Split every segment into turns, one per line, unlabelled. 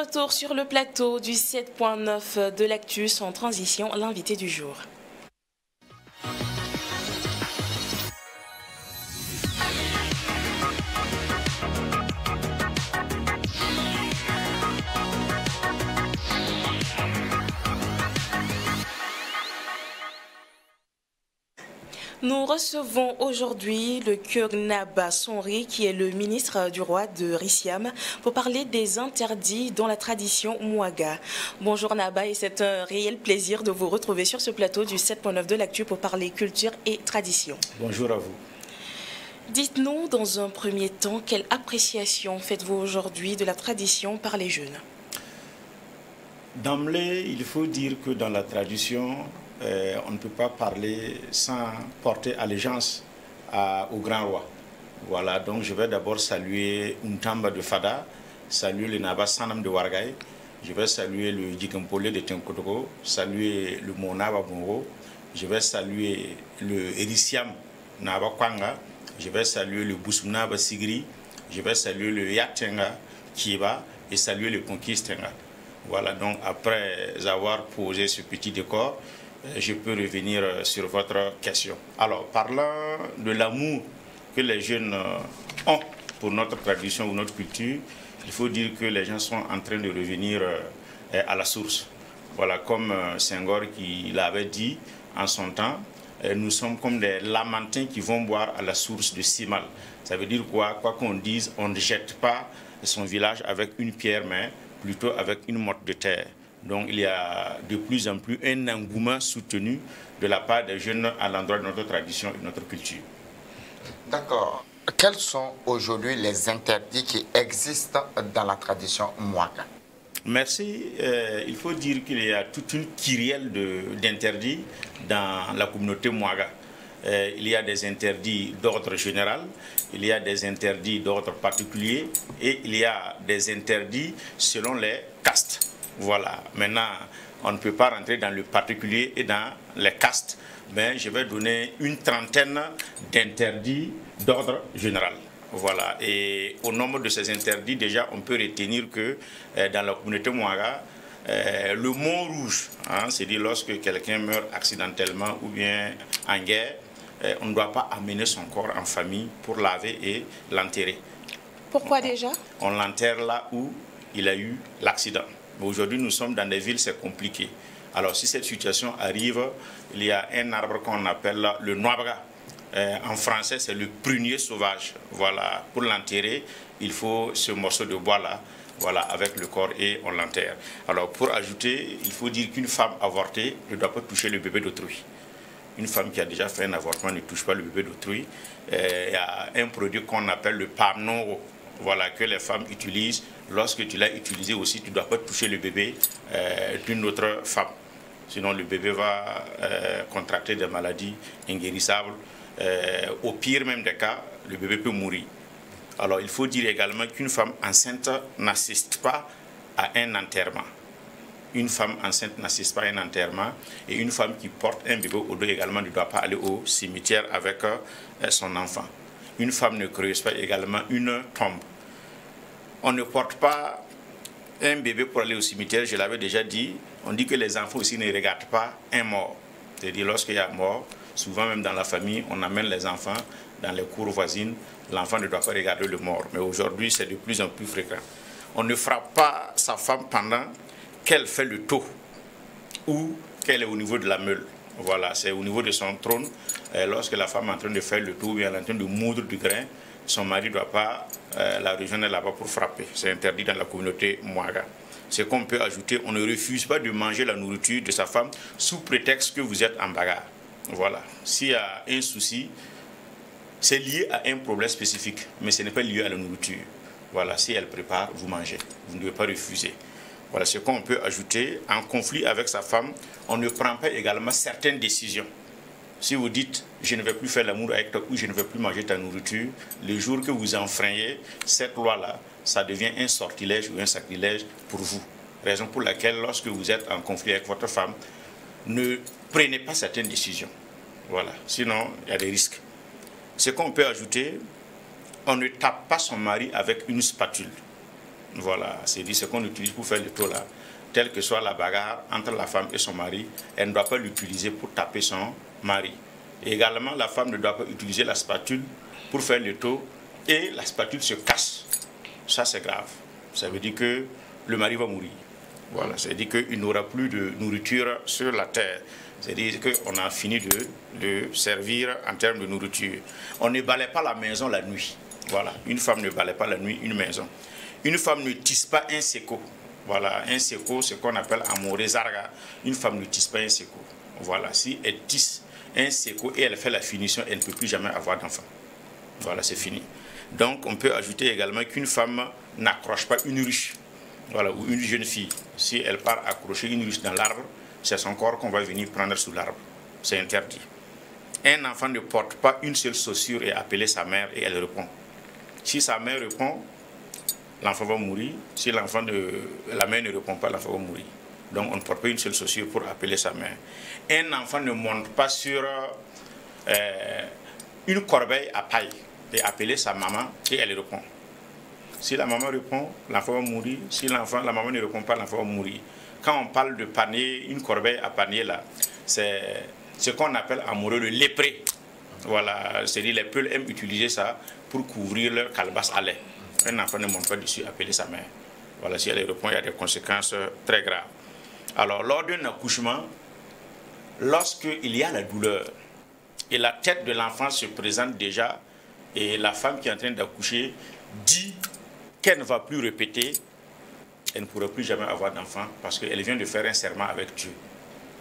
retour sur le plateau du 7.9 de l'actu sans transition, l'invité du jour. Nous recevons aujourd'hui le Kyo Naba Sonri, qui est le ministre du roi de Rissiam, pour parler des interdits dans la tradition Mouaga. Bonjour Naba, et c'est un réel plaisir de vous retrouver sur ce plateau du 7.9 de l'actu pour parler culture et tradition.
Bonjour à vous.
Dites-nous dans un premier temps, quelle appréciation faites-vous aujourd'hui de la tradition par les jeunes?
D'emblée, il faut dire que dans la tradition, on ne peut pas parler sans porter allégeance au grand roi. Voilà, donc je vais d'abord saluer Untamba de Fada, saluer le Naba Sanam de Wargaï, je vais saluer le Djikampolé de Tenkotoko, saluer le Monaba Bongo, je vais saluer le Erisiam Naba Kwanga, je vais saluer le Boussounaba Sigri, je vais saluer le Yatenga Kiba et saluer le Conquistenga. Voilà, donc après avoir posé ce petit décor, je peux revenir sur votre question. Alors, parlant de l'amour que les jeunes ont pour notre tradition ou notre culture, il faut dire que les gens sont en train de revenir à la source. Voilà, comme Senghor qui l'avait dit en son temps, nous sommes comme des lamentins qui vont boire à la source de Simal. Ça veut dire quoi? Quoi qu'on dise, on ne jette pas son village avec une pierre, mais plutôt avec une motte de terre. Donc il y a de plus en plus un engouement soutenu de la part des jeunes à l'endroit de notre tradition et de notre culture.
D'accord. Quels sont aujourd'hui les interdits qui existent dans la tradition Mouaga?
Merci. Il faut dire qu'il y a toute une kyrielle d'interdits dans la communauté Mouaga. Il y a des interdits d'ordre général, il y a des interdits d'ordre particulier et il y a des interdits selon les castes. Voilà, maintenant, on ne peut pas rentrer dans le particulier et dans les castes, mais je vais donner une trentaine d'interdits d'ordre général. Voilà, et au nombre de ces interdits, déjà, on peut retenir que dans la communauté Mouaga, le mont rouge, hein, c'est-à-dire lorsque quelqu'un meurt accidentellement ou bien en guerre, on ne doit pas amener son corps en famille pour laver et l'enterrer.
Pourquoi déjà? On
l'enterre là où il a eu l'accident. Aujourd'hui, nous sommes dans des villes, c'est compliqué. Alors, si cette situation arrive, il y a un arbre qu'on appelle le noabraga. En français, c'est le prunier sauvage. Voilà, pour l'enterrer, il faut ce morceau de bois-là, voilà, avec le corps et on l'enterre. Alors, pour ajouter, il faut dire qu'une femme avortée ne doit pas toucher le bébé d'autrui. Une femme qui a déjà fait un avortement ne touche pas le bébé d'autrui. Il y a un produit qu'on appelle le pamnoro. Voilà, que les femmes utilisent. Lorsque tu l'as utilisé aussi, tu ne dois pas toucher le bébé d'une autre femme. Sinon, le bébé va contracter des maladies inguérissables. Au pire même des cas, le bébé peut mourir. Alors, il faut dire également qu'une femme enceinte n'assiste pas à un enterrement. Une femme enceinte n'assiste pas à un enterrement. Et une femme qui porte un bébé au dos également ne doit pas aller au cimetière avec son enfant. Une femme ne creuse pas également une tombe. On ne porte pas un bébé pour aller au cimetière, je l'avais déjà dit. On dit que les enfants aussi ne regardent pas un mort. C'est-à-dire lorsqu'il y a mort, souvent même dans la famille, on amène les enfants dans les cours voisines. L'enfant ne doit pas regarder le mort. Mais aujourd'hui, c'est de plus en plus fréquent. On ne frappe pas sa femme pendant qu'elle fait le taux ou qu'elle est au niveau de la meule. Voilà, c'est au niveau de son trône. Lorsque la femme est en train de faire le tour ou elle est en train de moudre du grain, son mari ne doit pas la rejoindre là-bas pour frapper. C'est interdit dans la communauté Mouaga. Ce qu'on peut ajouter, on ne refuse pas de manger la nourriture de sa femme sous prétexte que vous êtes en bagarre. Voilà. S'il y a un souci, c'est lié à un problème spécifique, mais ce n'est pas lié à la nourriture. Voilà, si elle prépare, vous mangez. Vous ne devez pas refuser. Voilà ce qu'on peut ajouter. En conflit avec sa femme, on ne prend pas également certaines décisions. Si vous dites « je ne vais plus faire l'amour avec toi » ou « je ne vais plus manger ta nourriture », le jour que vous enfreignez cette loi-là, ça devient un sortilège ou un sacrilège pour vous. Raison pour laquelle, lorsque vous êtes en conflit avec votre femme, ne prenez pas certaines décisions. Voilà, sinon il y a des risques. Ce qu'on peut ajouter, on ne tape pas son mari avec une spatule. Voilà, c'est ce qu'on utilise pour faire le taux là. Telle que soit la bagarre entre la femme et son mari, elle ne doit pas l'utiliser pour taper son mari. Et également, la femme ne doit pas utiliser la spatule pour faire le taux et la spatule se casse. Ça, c'est grave. Ça veut dire que le mari va mourir. Voilà, ça veut dire qu'il n'aura plus de nourriture sur la terre. C'est-à-dire qu'on a fini de servir en termes de nourriture. On ne balaie pas la maison la nuit. Voilà, une femme ne balaie pas la nuit une maison. Une femme ne tisse pas un séco. Voilà, un séco, c'est ce qu'on appelle amoré zarga. Une femme ne tisse pas un séco. Voilà, si elle tisse un séco et elle fait la finition, elle ne peut plus jamais avoir d'enfant. Voilà, c'est fini. Donc, on peut ajouter également qu'une femme n'accroche pas une ruche. Voilà, ou une jeune fille. Si elle part accrocher une ruche dans l'arbre, c'est son corps qu'on va venir prendre sous l'arbre. C'est interdit. Un enfant ne porte pas une seule chaussure et appeler sa mère et elle répond. Si sa mère répond, l'enfant va mourir. Si la mère ne répond pas, l'enfant va mourir. Donc on ne porte pas une seule chaussure pour appeler sa mère. Un enfant ne monte pas sur une corbeille à paille et appeler sa maman et elle répond. Si la maman répond, l'enfant va mourir. Si la maman ne répond pas, l'enfant va mourir. Quand on parle de panier, une corbeille à panier là, c'est ce qu'on appelle amoureux le lépré. Voilà, c'est-à-dire les Peuls aiment utiliser ça pour couvrir leur calebasse à lait. Un enfant ne monte pas dessus, appeler sa mère. Voilà, si elle répond, il y a des conséquences très graves. Alors, lors d'un accouchement, lorsqu'il y a la douleur et la tête de l'enfant se présente déjà et la femme qui est en train d'accoucher dit qu'elle ne va plus répéter, elle ne pourra plus jamais avoir d'enfant parce qu'elle vient de faire un serment avec Dieu.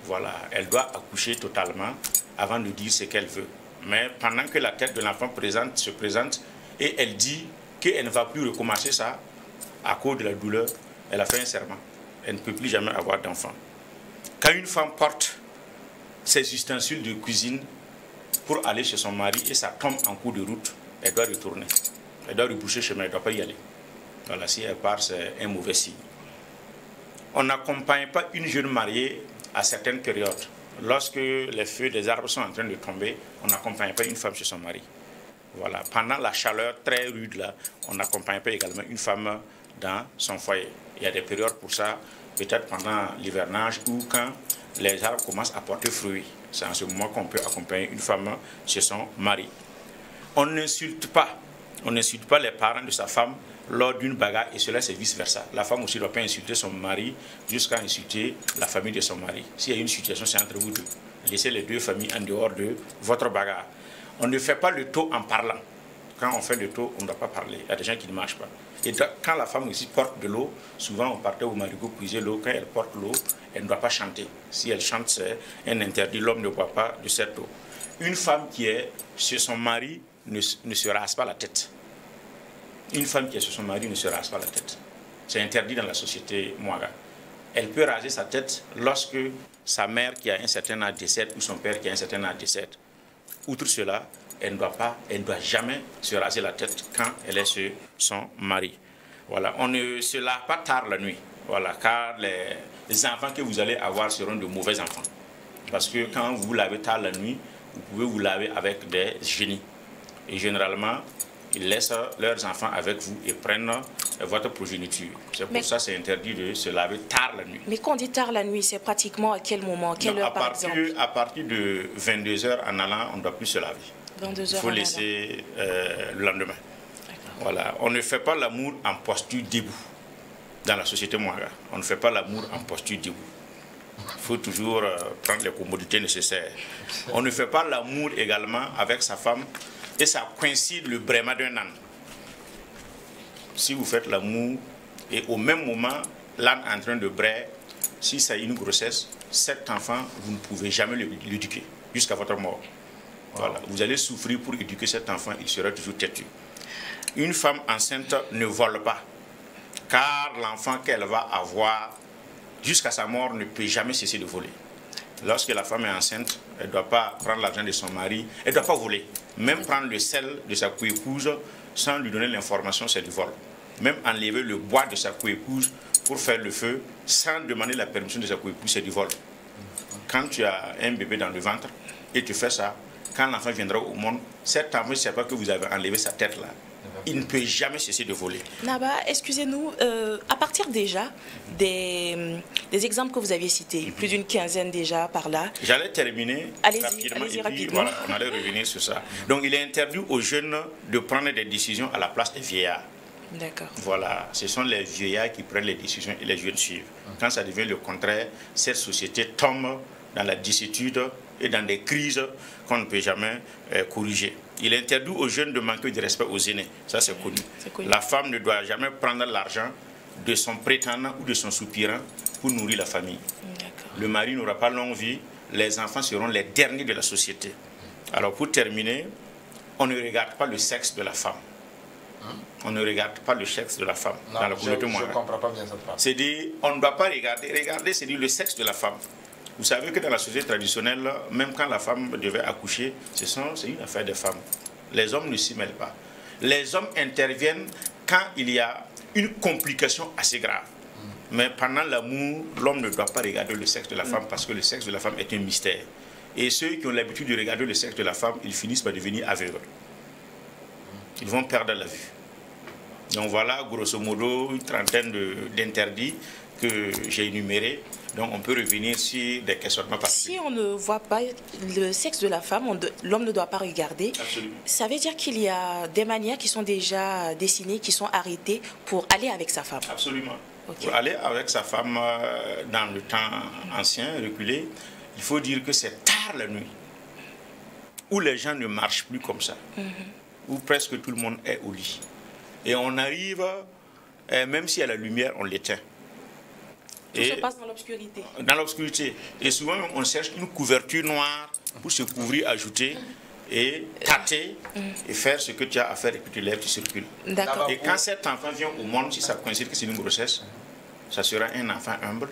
Voilà, elle doit accoucher totalement avant de dire ce qu'elle veut. Mais pendant que la tête de l'enfant se présente et elle dit qu'elle ne va plus recommencer ça à cause de la douleur, elle a fait un serment. Elle ne peut plus jamais avoir d'enfant. Quand une femme porte ses ustensiles de cuisine pour aller chez son mari et ça tombe en cours de route, elle doit retourner. Elle doit reboucher chemin, elle ne doit pas y aller. Voilà, si elle part, c'est un mauvais signe. On n'accompagne pas une jeune mariée à certaines périodes. Lorsque les feuilles des arbres sont en train de tomber, on n'accompagne pas une femme chez son mari. Voilà. Pendant la chaleur très rude, là, on n'accompagne pas également une femme dans son foyer. Il y a des périodes pour ça, peut-être pendant l'hivernage ou quand les arbres commencent à porter fruit. C'est en ce moment qu'on peut accompagner une femme chez son mari. On n'insulte pas les parents de sa femme lors d'une bagarre et cela c'est vice-versa. La femme aussi ne doit pas insulter son mari jusqu'à insulter la famille de son mari. S'il y a une situation, c'est entre vous deux. Laissez les deux familles en dehors de votre bagarre. On ne fait pas le taux en parlant. Quand on fait le taux, on ne doit pas parler. Il y a des gens qui ne marchent pas. Et quand la femme aussi porte de l'eau, souvent on partait au marigot puiser l'eau. Quand elle porte l'eau, elle ne doit pas chanter. Si elle chante, c'est un interdit. L'homme ne boit pas de cette eau. Une femme qui est chez son mari ne se rase pas la tête. Une femme qui est chez son mari ne se rase pas la tête. C'est interdit dans la société Mwaga. Elle peut raser sa tête lorsque sa mère qui a un certain âge décède ou son père qui a un certain âge décède. Outre cela, elle ne doit jamais se raser la tête quand elle est chez son mari. Voilà. On ne se lave pas tard la nuit. Voilà, car les enfants que vous allez avoir seront de mauvais enfants. Parce que quand vous vous lavez tard la nuit, vous pouvez vous laver avec des génies. Et généralement, ils laissent leurs enfants avec vous et prennent votre progéniture. C'est pour ça que c'est interdit de se laver tard la nuit.
Mais quand on dit tard la nuit, c'est pratiquement à quel moment, quelle heure par exemple?
À partir de 22 h en allant, on ne doit plus se laver.
22
Il faut laisser le lendemain. Voilà. On ne fait pas l'amour en posture debout. Dans la société Mwaga, on ne fait pas l'amour en posture debout. Il faut toujours prendre les commodités nécessaires. On ne fait pas l'amour également avec sa femme et ça coïncide le braiement d'un âne. Si vous faites l'amour et au même moment, l'âne est en train de braire, si c'est une grossesse, cet enfant, vous ne pouvez jamais l'éduquer jusqu'à votre mort. Voilà. Vous allez souffrir pour éduquer cet enfant, il sera toujours têtu. Une femme enceinte ne vole pas, car l'enfant qu'elle va avoir jusqu'à sa mort ne peut jamais cesser de voler. Lorsque la femme est enceinte, elle ne doit pas prendre l'argent de son mari, elle ne doit pas voler. Même prendre le sel de sa coépouse sans lui donner l'information, c'est du vol. Même enlever le bois de sa coépouse pour faire le feu sans demander la permission de sa coépouse, c'est du vol. Quand tu as un bébé dans le ventre et tu fais ça, quand l'enfant viendra au monde, cet enfant ne sait pas que vous avez enlevé sa tête là. il ne peut jamais cesser de voler.
Naba, excusez-nous, à partir déjà des exemples que vous aviez cités, plus d'une quinzaine déjà par là.
J'allais terminer rapidement,
allez-y
et puis
rapidement.
voilà, on allait revenir sur ça. Donc il est interdit aux jeunes de prendre des décisions à la place des vieillards.
D'accord.
Voilà, ce sont les vieillards qui prennent les décisions et les jeunes suivent. Quand ça devient le contraire, cette société tombe dans la dissétude et dans des crises qu'on ne peut jamais corriger. Il est interdit aux jeunes de manquer de respect aux aînés. Ça, c'est connu. La femme ne doit jamais prendre l'argent de son prétendant ou de son soupirant pour nourrir la famille. Le mari n'aura pas longue vie. Les enfants seront les derniers de la société. Alors, pour terminer, on ne regarde pas le sexe de la femme. On ne regarde pas le sexe de la femme dans la communauté moyenne.
Je ne comprends pas bien cette phrase.
C'est dire, on ne doit pas regarder. Regarder, c'est dire le sexe de la femme. Vous savez que dans la société traditionnelle, même quand la femme devait accoucher, c'est une affaire de femmes. Les hommes ne s'y mêlent pas. Les hommes interviennent quand il y a une complication assez grave. Mais pendant l'amour, l'homme ne doit pas regarder le sexe de la femme parce que le sexe de la femme est un mystère. Et ceux qui ont l'habitude de regarder le sexe de la femme, ils finissent par devenir aveugles. Ils vont perdre la vue. Donc voilà, grosso modo, une trentaine d'interdits que j'ai énumérés. Donc on peut revenir sur des questionnements particuliers.
Si on ne voit pas le sexe de la femme, l'homme ne doit pas regarder.
Absolument.
Ça veut dire qu'il y a des manières qui sont déjà dessinées, qui sont arrêtées pour aller avec sa femme.
Absolument.
Okay.
Pour aller avec sa femme dans le temps ancien, reculé, il faut dire que c'est tard la nuit, où les gens ne marchent plus comme ça, où presque tout le monde est au lit. Et on arrive, même s'il y a la lumière, on l'éteint.
Tout se passe dans l'obscurité.
Dans l'obscurité. Et souvent, on cherche une couverture noire pour se couvrir, ajouter et tâter et faire ce que tu as à faire et puis tu lèves, tu circules.
D'accord.
Et quand cet enfant vient au monde, si ça coïncide que c'est une grossesse, ça sera un enfant humble,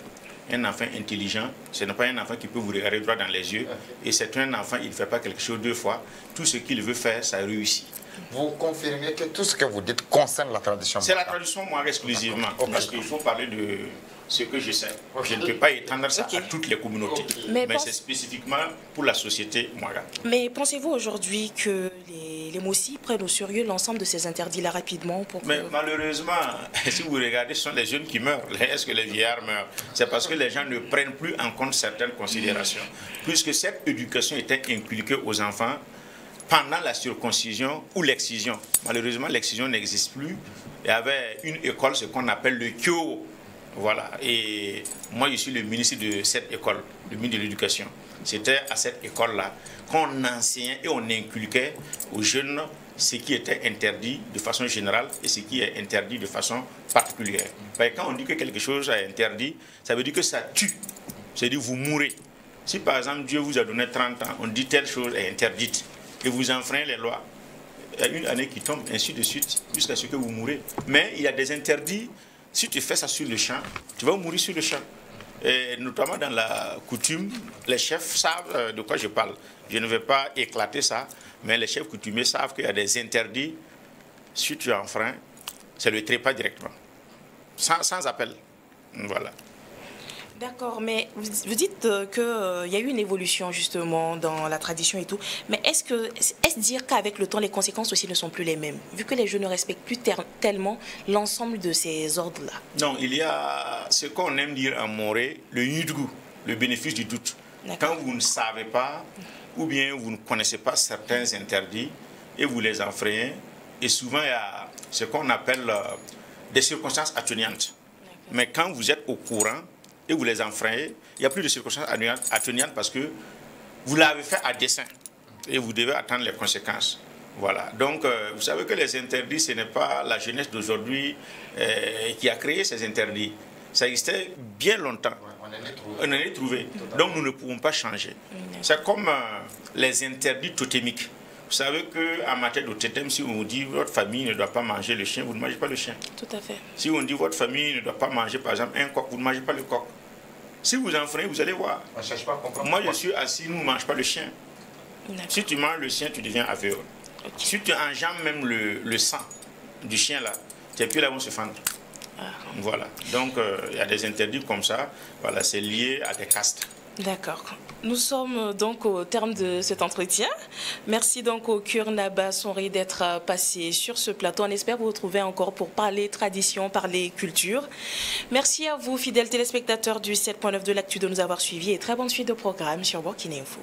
un enfant intelligent. Ce n'est pas un enfant qui peut vous regarder droit dans les yeux. Et c'est un enfant, il ne fait pas quelque chose deux fois. Tout ce qu'il veut faire, ça réussit.
Vous confirmez que tout ce que vous dites concerne la tradition?
C'est la tradition, moi, exclusivement. Parce qu'il faut parler de ce que je sais. Je ne peux pas étendre ça à toutes les communautés. Mais c'est spécifiquement pour la société Mouaga.
Mais pensez-vous aujourd'hui que les Moussis prennent au sérieux l'ensemble de ces interdits-là rapidement
Mais malheureusement, si vous regardez, ce sont les jeunes qui meurent. Est-ce que les vieillards meurent? C'est parce que les gens ne prennent plus en compte certaines considérations. Puisque cette éducation était inculquée aux enfants pendant la circoncision ou l'excision. Malheureusement, l'excision n'existe plus. Il y avait une école, ce qu'on appelle le Kyo. Voilà. Et moi, je suis le ministre de cette école, le ministre de l'Éducation. C'était à cette école-là qu'on enseignait et on inculquait aux jeunes ce qui était interdit de façon générale et ce qui est interdit de façon particulière. Parce que quand on dit que quelque chose est interdit, ça veut dire que ça tue. C'est-à-dire vous mourrez. Si par exemple Dieu vous a donné 30 ans, on dit telle chose est interdite et vous enfreignez les lois, il y a une année qui tombe, ainsi de suite, jusqu'à ce que vous mourrez. Mais il y a des interdits. Si tu fais ça sur le champ, tu vas mourir sur le champ. Et notamment dans la coutume, les chefs savent de quoi je parle. Je ne vais pas éclater ça, mais les chefs coutumiers savent qu'il y a des interdits. Si tu enfreins, c'est le trépas directement. Sans appel. Voilà.
D'accord, mais vous dites qu'il y a eu une évolution justement dans la tradition et tout, mais est-ce dire qu'avec le temps les conséquences aussi ne sont plus les mêmes, vu que les jeunes ne respectent plus tellement l'ensemble de ces ordres-là?
Non, il y a ce qu'on aime dire en moré, le yudgu, le bénéfice du doute. Quand vous ne savez pas, ou bien vous ne connaissez pas certains interdits, et vous les enfreignez, et souvent il y a ce qu'on appelle des circonstances atténuantes. Mais quand vous êtes au courant, et vous les enfreignez, il n'y a plus de circonstances atténuantes parce que vous l'avez fait à dessein et vous devez attendre les conséquences. Voilà. Donc, vous savez que les interdits, ce n'est pas la jeunesse d'aujourd'hui qui a créé ces interdits. Ça existait bien longtemps. On en est trouvé. Donc, nous ne pouvons pas changer. C'est comme les interdits totémiques. Vous savez qu'en matière de totem, si on dit votre famille ne doit pas manger le chien, vous ne mangez pas le chien.
Tout à fait. Si
on dit votre famille ne doit pas manger, par exemple, un coq, vous ne mangez pas le coq. Si vous enfreignez, vous allez voir.
On cherche pas à comprendre.
Moi, je suis assis, nous ne mangeons pas le chien. Si tu manges le chien, tu deviens aveugle. Si tu enjambes même le sang du chien, là, tes pieds là vont se fendre. Voilà. Donc, il y a des interdits comme ça. Voilà, c'est lié à des castes.
D'accord. Nous sommes donc au terme de cet entretien. Merci donc au Kurnaba Sonri d'être passé sur ce plateau. On espère vous retrouver encore pour parler tradition, parler culture. Merci à vous, fidèles téléspectateurs du 7.9 de l'Actu, de nous avoir suivis et très bonne suite de programme sur Burkina Info.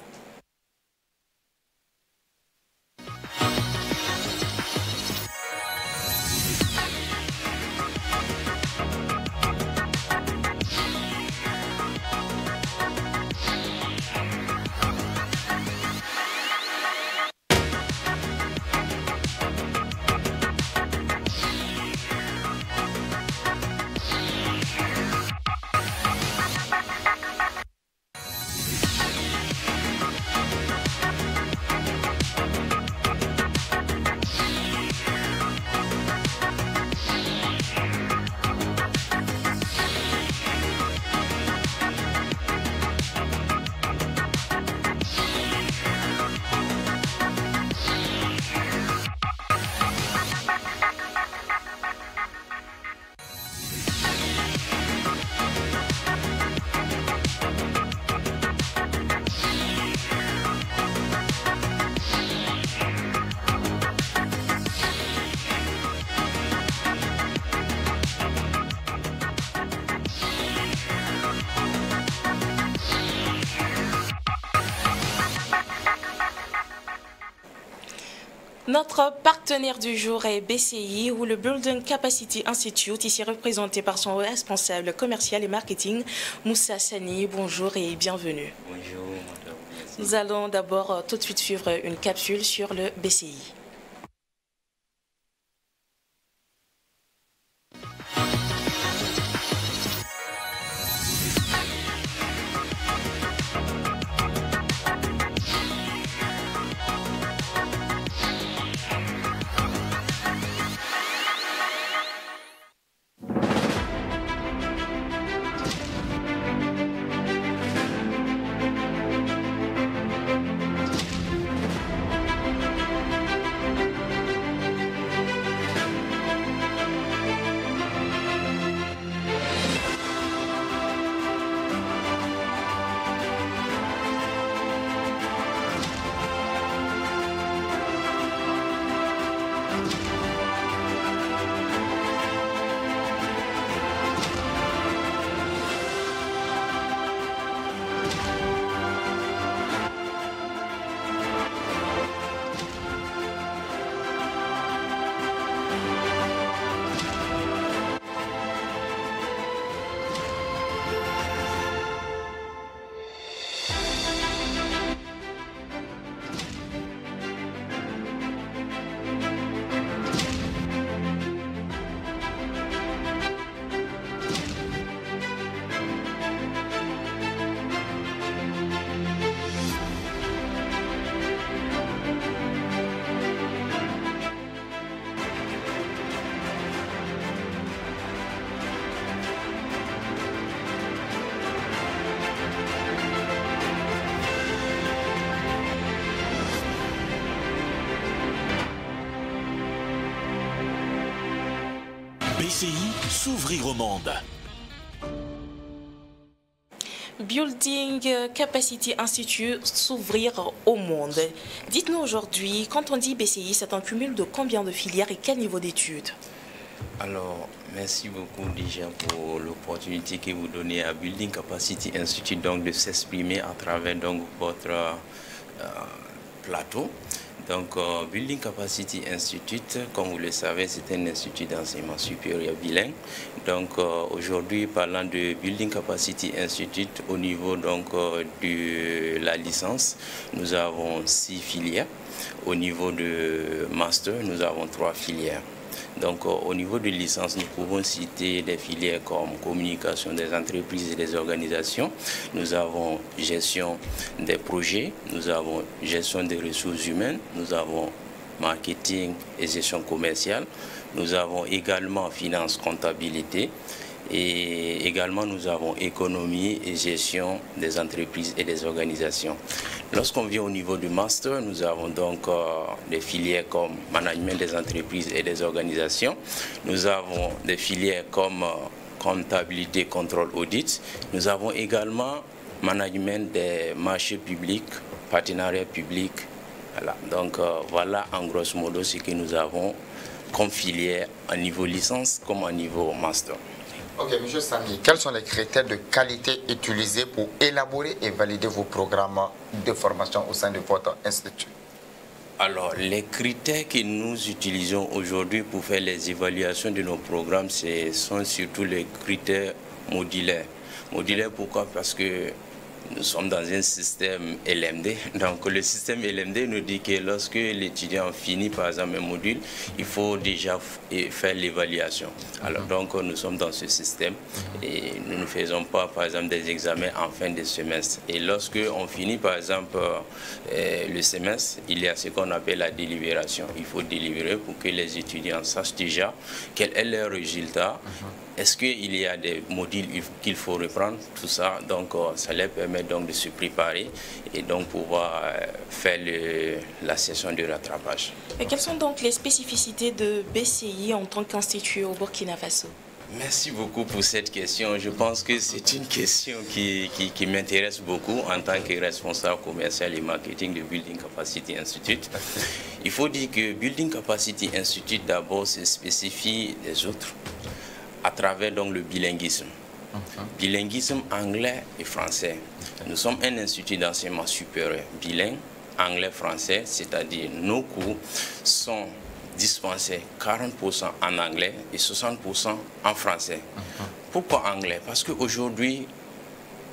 Notre partenaire du jour est BCI, ou le Building Capacity Institute, ici représenté par son responsable commercial et marketing, Moussa Sani. Bonjour et bienvenue.
Bonjour, madame. Merci.
Nous allons d'abord tout de suite suivre une capsule sur le BCI.
BCI, s'ouvrir au monde.
Building Capacity Institute, s'ouvrir au monde. Dites-nous aujourd'hui, quand on dit BCI, c'est un cumul de combien de filières et quel niveau d'études?
Alors, merci beaucoup déjà pour l'opportunité que vous donnez à Building Capacity Institute donc de s'exprimer à travers donc votre plateau. Donc, Building Capacity Institute, comme vous le savez, c'est un institut d'enseignement supérieur bilingue. Donc, aujourd'hui, parlant de Building Capacity Institute, au niveau donc de la licence, nous avons 6 filières. Au niveau de master, nous avons 3 filières. Donc, au niveau de licence, nous pouvons citer des filières comme communication des entreprises et des organisations. Nous avons gestion des projets, nous avons gestion des ressources humaines, nous avons marketing et gestion commerciale. Nous avons également finance, comptabilité. Et également, nous avons économie et gestion des entreprises et des organisations. Lorsqu'on vient au niveau du master, nous avons donc des filières comme management des entreprises et des organisations. Nous avons des filières comme comptabilité, contrôle, audit. Nous avons également management des marchés publics, partenariat public. Voilà. Donc voilà en grosso modo ce que nous avons comme filière à niveau licence comme à niveau master.
Ok, M. Sami, quels sont les critères de qualité utilisés pour élaborer et valider vos programmes de formation au sein de votre institut?
Alors, les critères que nous utilisons aujourd'hui pour faire les évaluations de nos programmes, ce sont surtout les critères modulaires. Modulaires, pourquoi? Parce que nous sommes dans un système LMD. Donc le système LMD nous dit que lorsque l'étudiant finit par exemple un module, il faut déjà faire l'évaluation. Alors donc nous sommes dans ce système et nous ne faisons pas par exemple des examens en fin de semestre. Et lorsque on finit par exemple le semestre, il y a ce qu'on appelle la délibération. Il faut délibérer pour que les étudiants sachent déjà quel est leur résultat. Est-ce qu'il y a des modules qu'il faut reprendre? Tout ça, donc ça leur permet donc de se préparer et donc pouvoir faire la session de rattrapage.
Et quelles sont donc les spécificités de BCI en tant qu'institut au Burkina Faso?
Merci beaucoup pour cette question. Je pense que c'est une question qui m'intéresse beaucoup en tant que responsable commercial et marketing de Building Capacity Institute. Il faut dire que Building Capacity Institute d'abord se spécifie des autres à travers donc le bilinguisme. Bilinguisme anglais et français. Nous sommes un institut d'enseignement supérieur bilingue, anglais-français, c'est-à-dire nos cours sont dispensés 40% en anglais et 60% en français. Pourquoi anglais? Parce qu'aujourd'hui,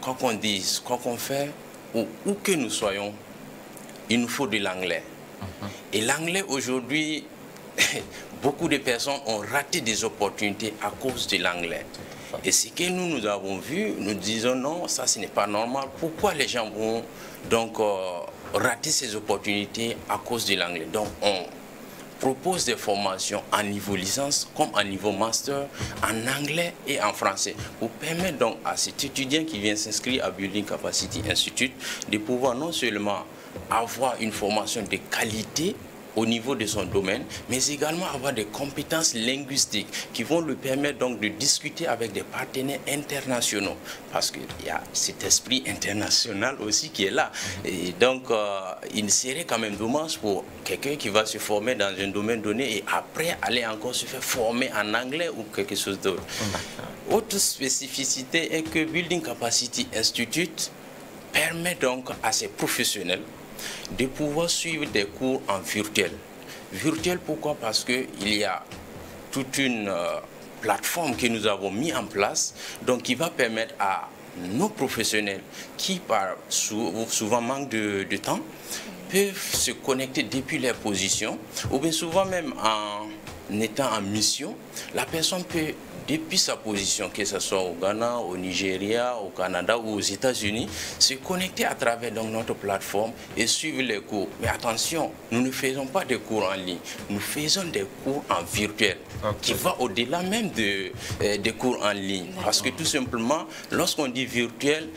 quoi qu'on dise, quoi qu'on fait, où que nous soyons, il nous faut de l'anglais. Et l'anglais aujourd'hui, beaucoup de personnes ont raté des opportunités à cause de l'anglais. Et ce que nous avons vu, nous disons non, ça ce n'est pas normal. Pourquoi les gens vont donc rater ces opportunités à cause de l'anglais? Donc on propose des formations à niveau licence comme à niveau master en anglais et en français pour permettre donc à cet étudiant qui vient s'inscrire à Building Capacity Institute de pouvoir non seulement avoir une formation de qualité au niveau de son domaine, mais également avoir des compétences linguistiques qui vont lui permettre donc de discuter avec des partenaires internationaux, parce qu'il y a cet esprit international aussi qui est là. Et donc, il serait quand même dommage pour quelqu'un qui va se former dans un domaine donné et après aller encore se faire former en anglais ou quelque chose d'autre. Autre spécificité est que Building Capacity Institute permet donc à ces professionnels de pouvoir suivre des cours en virtuel. Virtuel, pourquoi? Parce qu'il y a toute une plateforme que nous avons mis en place, donc qui va permettre à nos professionnels qui souvent manquent de temps, peuvent se connecter depuis leur position, ou bien souvent même en étant en mission, la personne peut depuis sa position, que ce soit au Ghana, au Nigeria, au Canada ou aux États-Unis, se connecter à travers donc notre plateforme et suivre les cours. Mais attention, nous ne faisons pas des cours en ligne, nous faisons des cours en virtuel, qui va au-delà même des cours en ligne. Parce que tout simplement, lorsqu'on dit virtuel,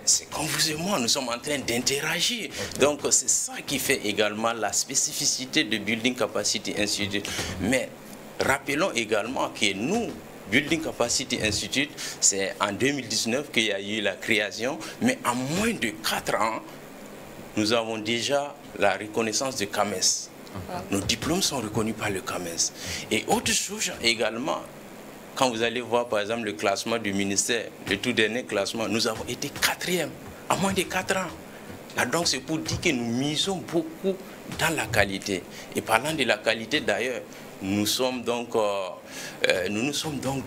c'est comme vous et moi, nous sommes en train d'interagir. Donc c'est ça qui fait également la spécificité de Building Capacity Institute. Mais rappelons également que nous, Building Capacity Institute, c'est en 2019 qu'il y a eu la création, mais en moins de 4 ans, nous avons déjà la reconnaissance de CAMES. Nos diplômes sont reconnus par le CAMES. Et autre chose également, quand vous allez voir par exemple le classement du ministère, le tout dernier classement, nous avons été 4e en moins de 4 ans. Là, donc c'est pour dire que nous misons beaucoup dans la qualité. Et parlant de la qualité d'ailleurs, nous sommes donc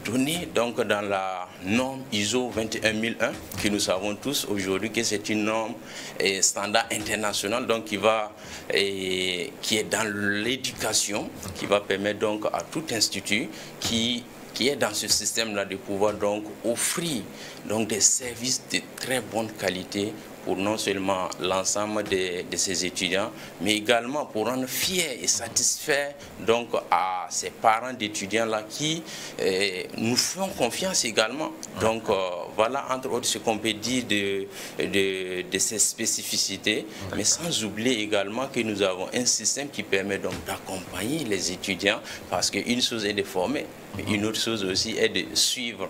donnés donc dans la norme ISO 21001 que nous savons tous aujourd'hui que c'est une norme standard international donc qui est dans l'éducation, qui va permettre donc à tout institut qui est dans ce système-là de pouvoir donc offrir donc des services de très bonne qualité pour non seulement l'ensemble de ces étudiants, mais également pour rendre fiers et satisfaire donc à ces parents d'étudiants-là qui nous font confiance également. Donc voilà entre autres ce qu'on peut dire de ces spécificités, mais sans oublier également que nous avons un système qui permet donc d'accompagner les étudiants, parce qu'une chose est de former, mais une autre chose aussi est de suivre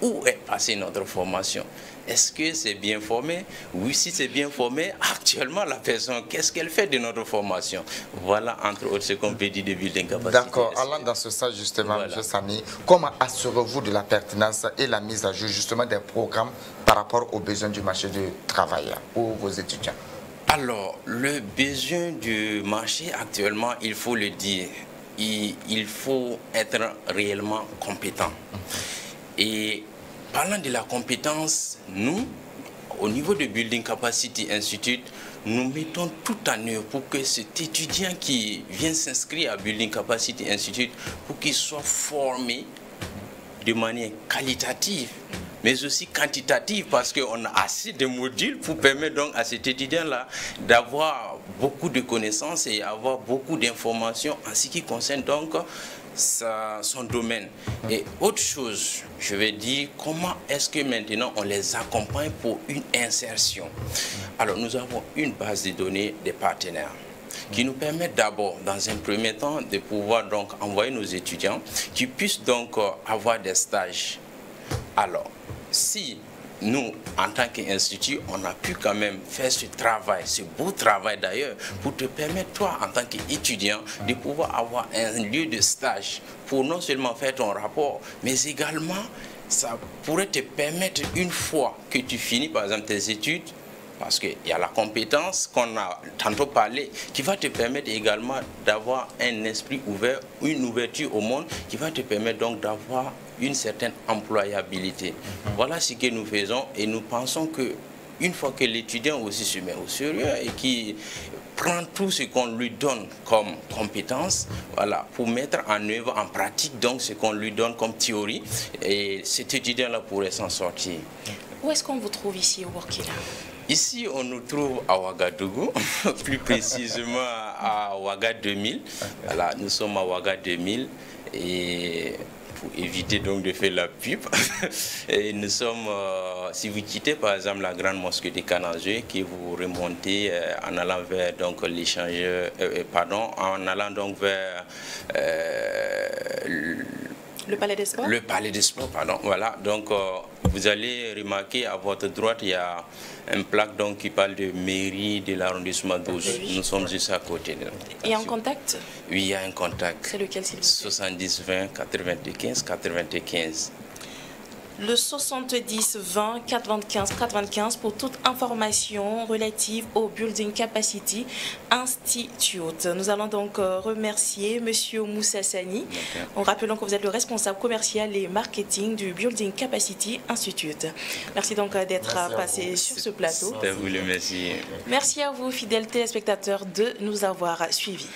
où est passée notre formation. Est-ce que c'est bien formé? Oui, si c'est bien formé, actuellement, la personne, qu'est-ce qu'elle fait de notre formation? Voilà, entre autres, ce qu'on peut dire de building capacity.
D'accord. Allant dans ce sens, justement,
voilà.
M. Sani, comment assurez-vous de la pertinence et la mise à jour, justement, des programmes par rapport aux besoins du marché du travail pour vos étudiants?
Alors, le besoin du marché, actuellement, il faut le dire, il faut être réellement compétent. Et parlant de la compétence, nous, au niveau de Building Capacity Institute, nous mettons tout en œuvre pour que cet étudiant qui vient s'inscrire à Building Capacity Institute, pour qu'il soit formé de manière qualitative, mais aussi quantitative, parce qu'on a assez de modules pour permettre donc à cet étudiant-là d'avoir beaucoup de connaissances et avoir beaucoup d'informations en ce qui concerne donc son domaine. Et autre chose, je vais dire, comment est-ce que maintenant on les accompagne pour une insertion? Alors nous avons une base de données des partenaires qui nous permettent d'abord, dans un premier temps, de pouvoir donc envoyer nos étudiants qui puissent donc avoir des stages. Alors, si nous, en tant qu'institut, on a pu quand même faire ce travail, ce beau travail d'ailleurs, pour te permettre, toi, en tant qu'étudiant, de pouvoir avoir un lieu de stage pour non seulement faire ton rapport, mais également, ça pourrait te permettre, une fois que tu finis, par exemple, tes études, parce qu'il y a la compétence qu'on a tantôt parlé, qui va te permettre également d'avoir un esprit ouvert, une ouverture au monde, qui va te permettre donc d'avoir une certaine employabilité. Voilà ce que nous faisons et nous pensons que une fois que l'étudiant aussi se met au sérieux et qui prend tout ce qu'on lui donne comme compétence, voilà, pour mettre en œuvre, en pratique donc ce qu'on lui donne comme théorie, et cet étudiant-là pourrait s'en sortir.
Où est-ce qu'on vous trouve ici au Burkina?
Ici, on nous trouve à Ouagadougou, plus précisément à Ouaga 2000. Voilà, nous sommes à Ouaga 2000 et pour éviter donc de faire la pub, et nous sommes, si vous quittez par exemple la grande mosquée de Kanazé, qui vous remontez en allant vers donc l'échangeur, en allant donc vers
le Palais des Sports?
Le Palais des Sports, pardon. Voilà, donc vous allez remarquer à votre droite, il y a un plaque donc, qui parle de mairie de l'arrondissement 12. Oui. Nous sommes juste à côté.
Il y a un contact?
Oui, il y a un contact.
C'est lequel, s'il vous plaît?
70 20 95 95.
Le 70 20 95 95 pour toute information relative au Building Capacity Institute. Nous allons donc remercier M. Moussa Sani, en rappelant que vous êtes le responsable commercial et marketing du Building Capacity Institute. Merci donc d'être passé sur ce plateau.
C'est à vous le merci.
Merci à vous, fidèles téléspectateurs, de nous avoir suivis.